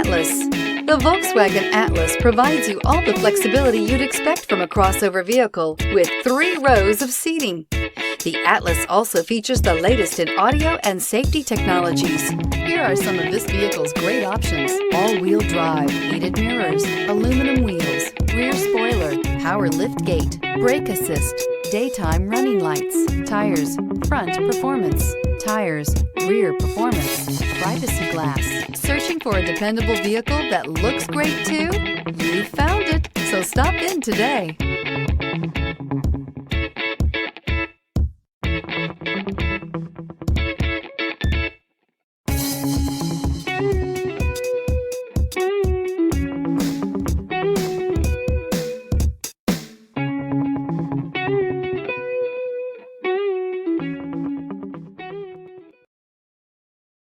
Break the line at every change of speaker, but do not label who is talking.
Atlas. The Volkswagen Atlas provides you all the flexibility you'd expect from a crossover vehicle with 3 rows of seating. The Atlas also features the latest in audio and safety technologies. Here are some of this vehicle's great options: all-wheel drive, heated mirrors, aluminum wheels, rear spoiler, power liftgate, brake assist, daytime running lights, tires, front performance, tires, rear performance, privacy glass. Searching for a dependable vehicle that looks great too? You found it, so stop in today.